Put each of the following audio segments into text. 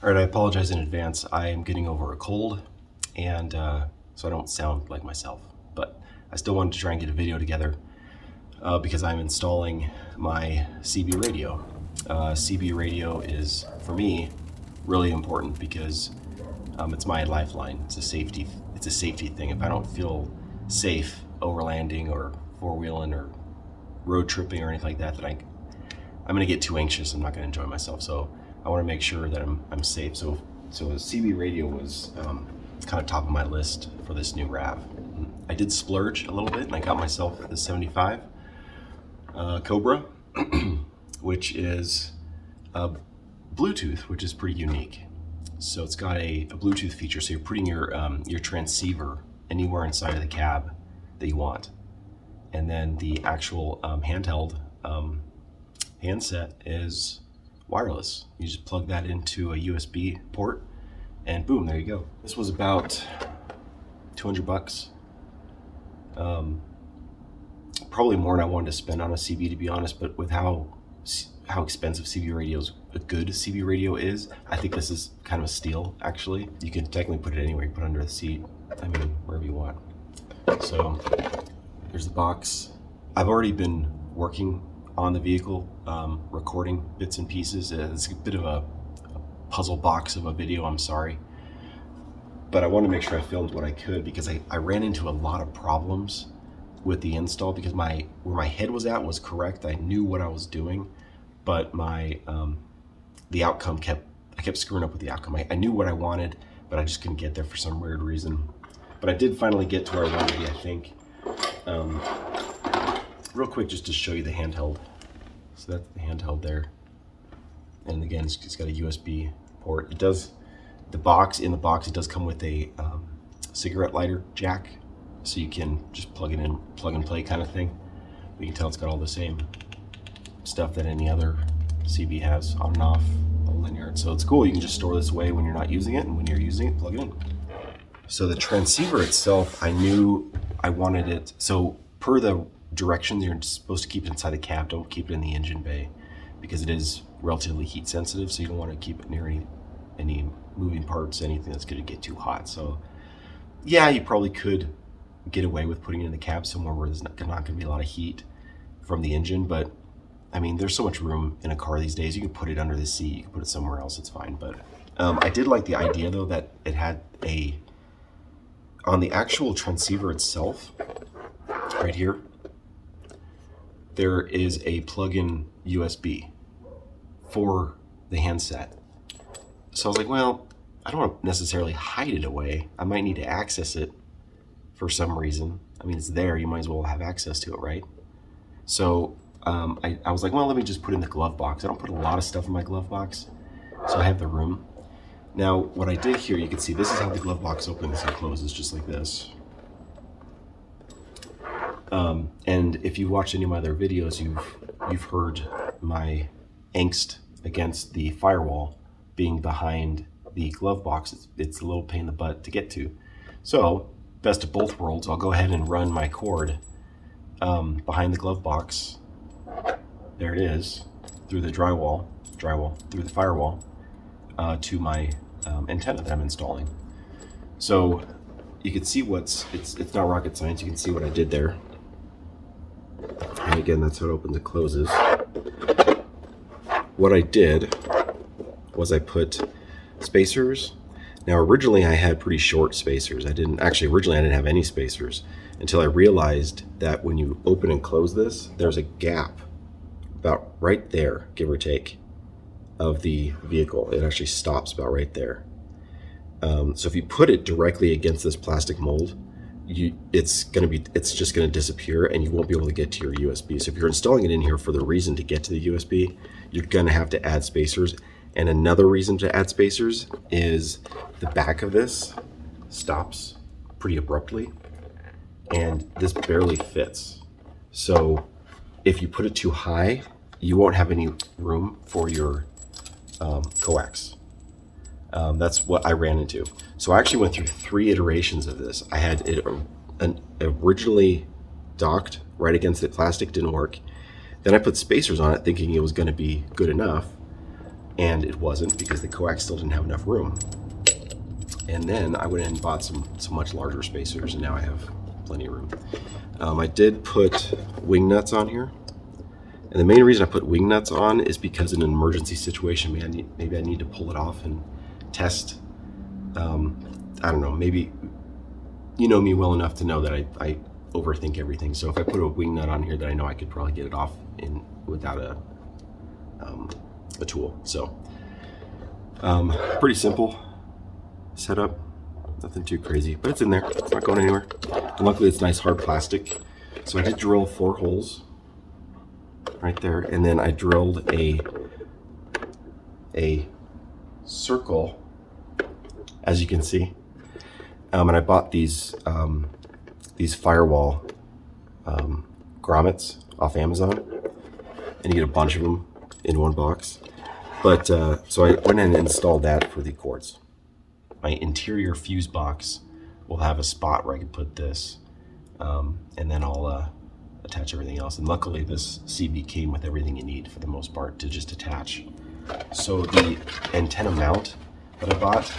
All right, I apologize in advance. I am getting over a cold, and so I don't sound like myself. But I still wanted to try and get a video together because I'm installing my CB radio. CB radio is, for me, really important because it's my lifeline. It's a safety thing. If I don't feel safe overlanding or four-wheeling or road tripping or anything like that, then I'm going to get too anxious. I'm not going to enjoy myself. So I want to make sure that I'm safe. So CB radio was kind of top of my list for this new RAV. I did splurge a little bit, and I got myself the 75 Cobra, which is Bluetooth, which is pretty unique. So it's got a Bluetooth feature, so you're putting your transceiver anywhere inside of the cab that you want, and then the actual handheld handset is wireless. You just plug that into a USB port, and boom, there you go. This was about 200 bucks. Probably more than I wanted to spend on a CB, to be honest, but with how expensive a good CB radio is, I think this is kind of a steal, actually. You can technically put it anywhere. You put it under the seat, I mean, wherever you want. So here's the box. I've already been working on the vehicle, recording bits and pieces. It's a bit of a puzzle box of a video, I'm sorry. But I wanted to make sure I filmed what I could because I ran into a lot of problems with the install because where my head was at was correct. I knew what I was doing, but the outcome I kept screwing up with the outcome. I knew what I wanted, but I just couldn't get there for some weird reason. But I did finally get to where I wanted to be, I think. Real quick, just to show you the handheld. So that's the handheld there. And again, it's got a USB port. It does, in the box, it does come with a cigarette lighter jack. So you can just plug it in, plug and play kind of thing. You can tell it's got all the same stuff that any other CB has, on and off, all linear. So it's cool. You can just store this away when you're not using it, and when you're using it, plug it in. So the transceiver itself, I knew I wanted it. So per the directions, you're supposed to keep it inside the cab. Don't keep it in the engine bay because it is relatively heat sensitive. So you don't want to keep it near any moving parts, anything that's going to get too hot. So yeah, you probably could get away with putting it in the cab somewhere where there's not going to be a lot of heat from the engine, but I mean, there's so much room in a car these days. You can put it under the seat, you can put it somewhere else, it's fine. But I did like the idea though that it had on the actual transceiver itself, right here, there is a plug-in USB for the handset. So I was like, well, I don't want to necessarily hide it away. I might need to access it for some reason. I mean, it's there, you might as well have access to it, right? So I was like, well, let me just put it in the glove box. I don't put a lot of stuff in my glove box, so I have the room. Now, what I did here, you can see this is how the glove box opens and closes, just like this. And if you've watched any of my other videos, you've heard my angst against the firewall being behind the glove box. It's a little pain in the butt to get to. So, best of both worlds, I'll go ahead and run my cord behind the glove box. There it is, through the through the firewall to my antenna that I'm installing. So you can see it's not rocket science. You can see what I did there. And again, that's how it opens and closes. What I did was I put spacers. Now originally I had pretty short spacers. Originally I didn't have any spacers until I realized that when you open and close this, there's a gap about right there, give or take, of the vehicle. It actually stops about right there. So if you put it directly against this plastic mold, it's just gonna disappear and you won't be able to get to your USB. So if you're installing it in here for the reason to get to the USB, you're gonna have to add spacers. And another reason to add spacers is the back of this stops pretty abruptly and this barely fits. So if you put it too high, you won't have any room for your coax. That's what I ran into. So I actually went through 3 iterations of this. I had it originally docked right against the plastic, didn't work. Then I put spacers on it thinking it was going to be good enough. and it wasn't because the coax still didn't have enough room. And then I went and bought some much larger spacers, and now I have plenty of room. I did put wing nuts on here, and the main reason I put wing nuts on is because in an emergency situation, maybe I need to pull it off and test. I don't know, maybe you know me well enough to know that I overthink everything. So if I put a wing nut on here, that I know I could probably get it off without a tool. So pretty simple setup, nothing too crazy, but it's in there. It's not going anywhere. And luckily it's nice hard plastic. So I did drill 4 holes right there, and then I drilled a circle, as you can see. And I bought these firewall grommets off Amazon, and you get a bunch of them in one box. But so I went in and installed that for the cords. My interior fuse box will have a spot where I can put this, and then I'll attach everything else. And luckily this CB came with everything you need for the most part to just attach. So the antenna mount that I bought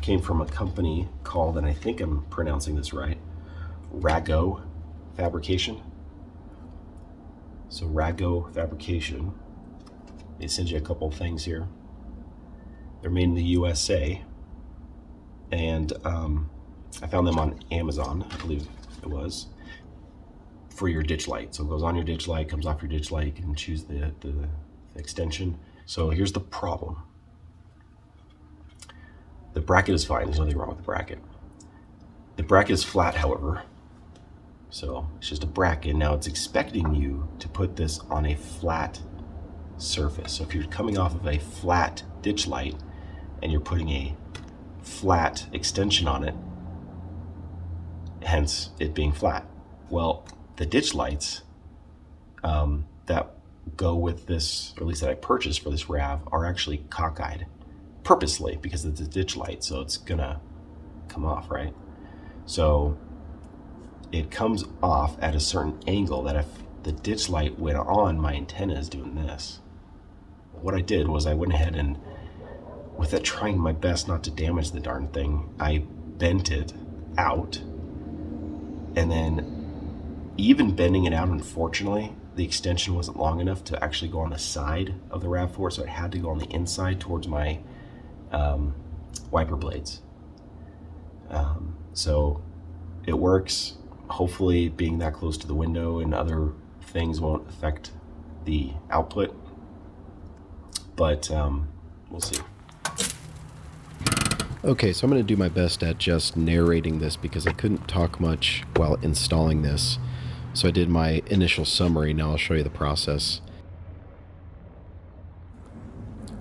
came from a company called, and I think I'm pronouncing this right, Rago Fabrication. So Rago Fabrication, they send you a couple of things here. They're made in the USA, and I found them on Amazon, I believe it was, for your ditch light. So it goes on your ditch light, comes off your ditch light, you can choose the extension. So here's the problem. The bracket is fine, there's nothing wrong with the bracket. The bracket is flat, however, so it's just a bracket. Now it's expecting you to put this on a flat surface. So if you're coming off of a flat ditch light and you're putting a flat extension on it, hence it being flat. Well, the ditch lights that go with this, or at least that I purchased for this RAV, are actually cockeyed purposely because it's a ditch light, so it's gonna come off, right? So it comes off at a certain angle that if the ditch light went on, my antenna is doing this. What I did was I went ahead and, with it trying my best not to damage the darn thing, I bent it out, and then even bending it out, unfortunately, the extension wasn't long enough to actually go on the side of the RAV4, so it had to go on the inside towards my wiper blades. So it works. Hopefully being that close to the window and other things won't affect the output, but we'll see. Okay, so I'm going to do my best at just narrating this because I couldn't talk much while installing this. So I did my initial summary, now I'll show you the process.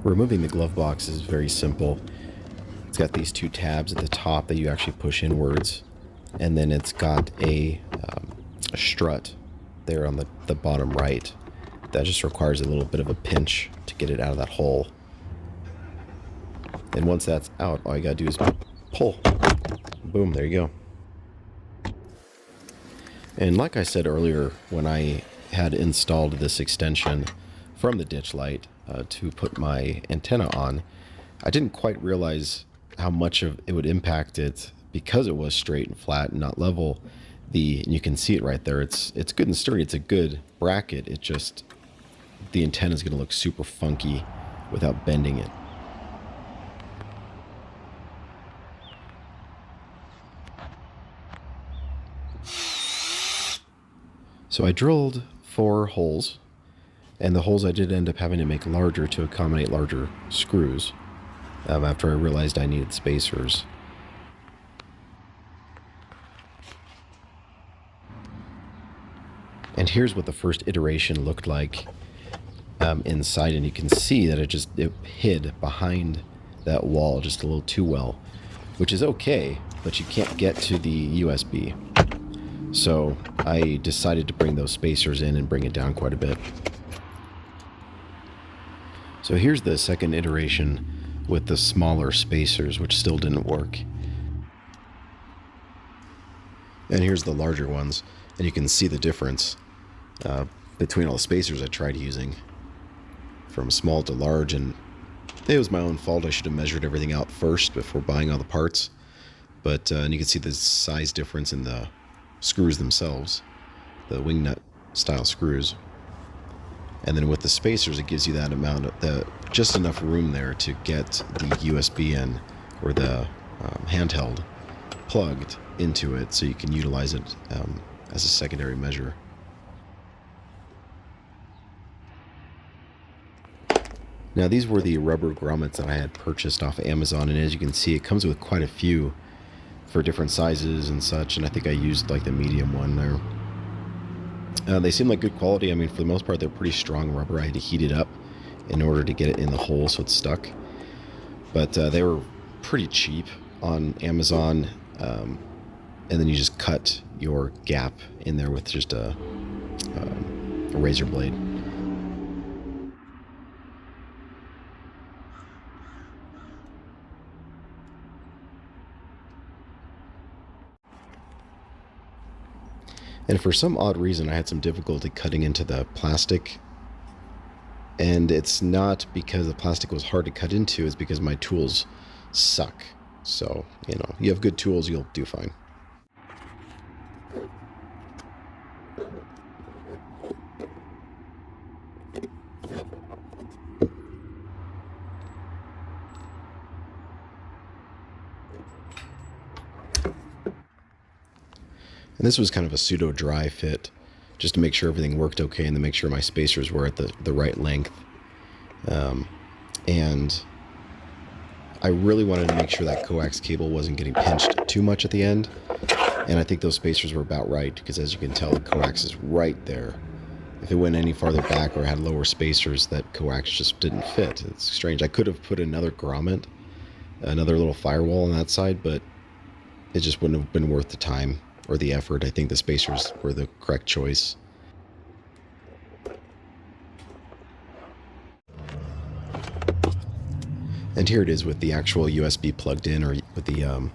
Removing the glove box is very simple. It's got these 2 tabs at the top that you actually push inwards, and then it's got a strut there on the bottom right. That just requires a little bit of a pinch to get it out of that hole. And once that's out, all you gotta do is pull. Boom, there you go. And like I said earlier, when I had installed this extension from the ditch light to put my antenna on, I didn't quite realize how much of it would impact it because it was straight and flat and not level. And you can see it right there. It's good and sturdy. It's a good bracket. It just, the antenna is going to look super funky without bending it. So I drilled 4 holes, and the holes I did end up having to make larger to accommodate larger screws after I realized I needed spacers. And here's what the first iteration looked like inside, and you can see that it hid behind that wall just a little too well, which is okay, but you can't get to the USB. So I decided to bring those spacers in and bring it down quite a bit. So here's the second iteration with the smaller spacers, which still didn't work. And here's the larger ones, and you can see the difference between all the spacers I tried using, from small to large, and It was my own fault. I should have measured everything out first before buying all the parts. But and you can see the size difference in the screws themselves, the wing nut style screws. And then with the spacers, it gives you that amount of just enough room there to get the USB in, or the handheld plugged into it, so you can utilize it as a secondary measure. Now these were the rubber grommets that I had purchased off of Amazon, and as you can see, it comes with quite a few for different sizes and such, and I think I used like the medium one there. They seem like good quality. I mean, for the most part, they're pretty strong rubber. I had to heat it up in order to get it in the hole so it's stuck. But they were pretty cheap on Amazon, and then you just cut your gap in there with just a razor blade. And for some odd reason, I had some difficulty cutting into the plastic. And it's not because the plastic was hard to cut into, it's because my tools suck. So, you know, you have good tools, you'll do fine. And this was kind of a pseudo dry fit, just to make sure everything worked okay and to make sure my spacers were at the right length. And I really wanted to make sure that coax cable wasn't getting pinched too much at the end. And I think those spacers were about right, because as you can tell, the coax is right there. If it went any farther back or had lower spacers, that coax just didn't fit. It's strange. I could have put another grommet, another little firewall on that side, but it just wouldn't have been worth the time or the effort. I think the spacers were the correct choice. And here it is with the actual USB plugged in, or with the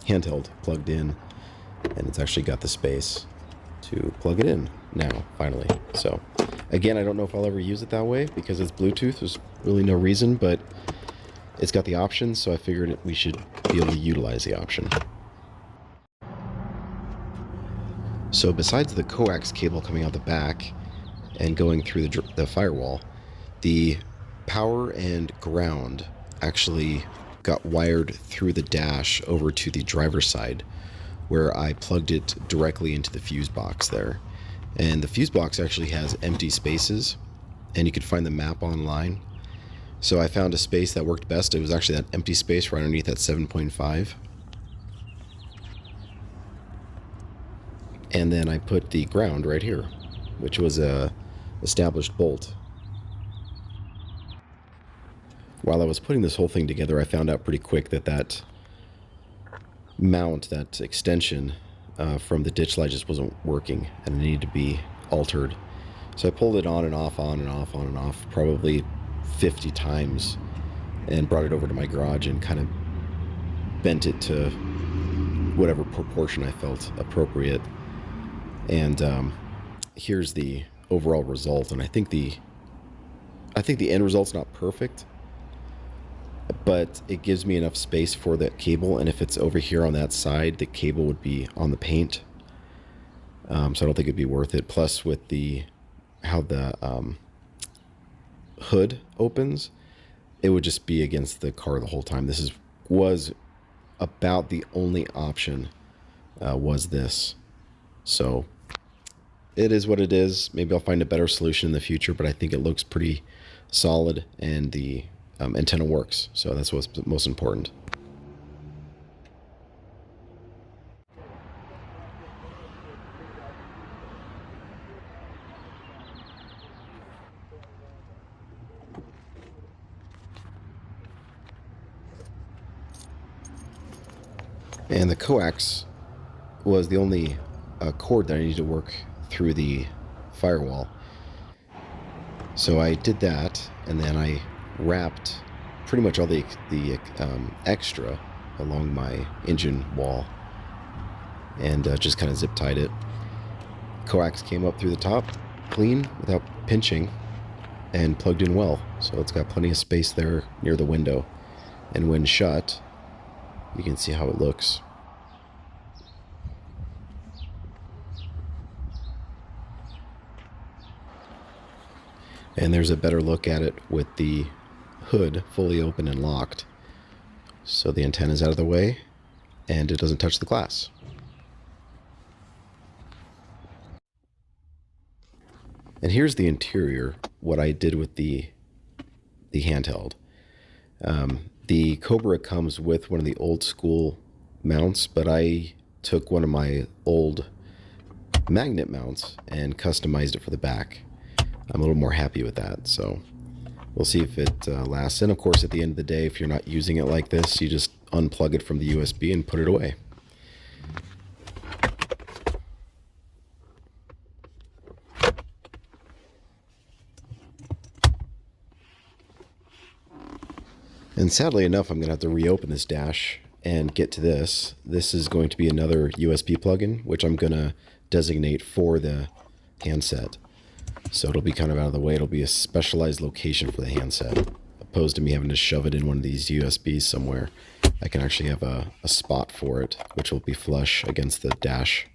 handheld plugged in, and it's actually got the space to plug it in now, finally. So again, I don't know if I'll ever use it that way because it's Bluetooth. There's really no reason, but it's got the option, so I figured we should be able to utilize the option. So besides the coax cable coming out the back and going through the firewall, the power and ground actually got wired through the dash over to the driver's side, where I plugged it directly into the fuse box there. And the fuse box actually has empty spaces, and you could find the map online. So I found a space that worked best. It was actually that empty space right underneath that 7.5. And then I put the ground right here, which was a established bolt. While I was putting this whole thing together, I found out pretty quick that that mount, that extension from the ditch light just wasn't working, and it needed to be altered. So I pulled it on and off, on and off, on and off, probably 50 times, and brought it over to my garage and kind of bent it to whatever proportion I felt appropriate. And here's the overall result. And I think the end result's not perfect, but it gives me enough space for that cable. And if it's over here on that side, the cable would be on the paint. So I don't think it'd be worth it. Plus, with how the hood opens, it would just be against the car the whole time. This was about the only option, was this. So it is what it is. Maybe I'll find a better solution in the future, but I think it looks pretty solid, and the antenna works. So that's what's most important. And the coax was the only cord that I needed to work through the firewall. So I did that, and then I wrapped pretty much all the extra along my engine wall, and just kind of zip tied it. Coax came up through the top clean without pinching, and plugged in well. So it's got plenty of space there near the window. And when shut, you can see how it looks. And there's a better look at it with the hood fully open and locked. So the antenna's out of the way and it doesn't touch the glass. And here's the interior, what I did with the handheld. The Cobra comes with one of the old school mounts, but I took one of my old magnet mounts and customized it for the back. I'm a little more happy with that, so we'll see if it lasts. And of course, at the end of the day, if you're not using it like this, you just unplug it from the USB and put it away. And sadly enough, I'm going to have to reopen this dash and get to this. This is going to be another USB plug-in, which I'm going to designate for the handset. So it'll be kind of out of the way. It'll be a specialized location for the handset, opposed to me having to shove it in one of these USBs somewhere. I can actually have a spot for it, which will be flush against the dash.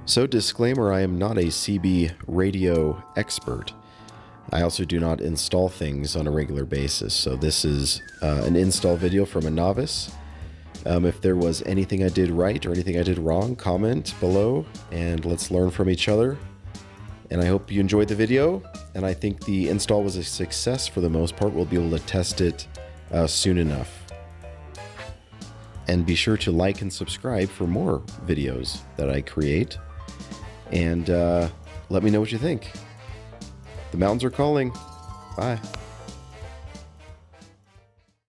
So disclaimer, I am not a CB radio expert. I also do not install things on a regular basis. So this is an install video from a novice. If there was anything I did right or anything I did wrong, comment below and let's learn from each other. And I hope you enjoyed the video. And I think the install was a success for the most part. We'll be able to test it soon enough. And be sure to like and subscribe for more videos that I create. And let me know what you think. The mountains are calling. Bye.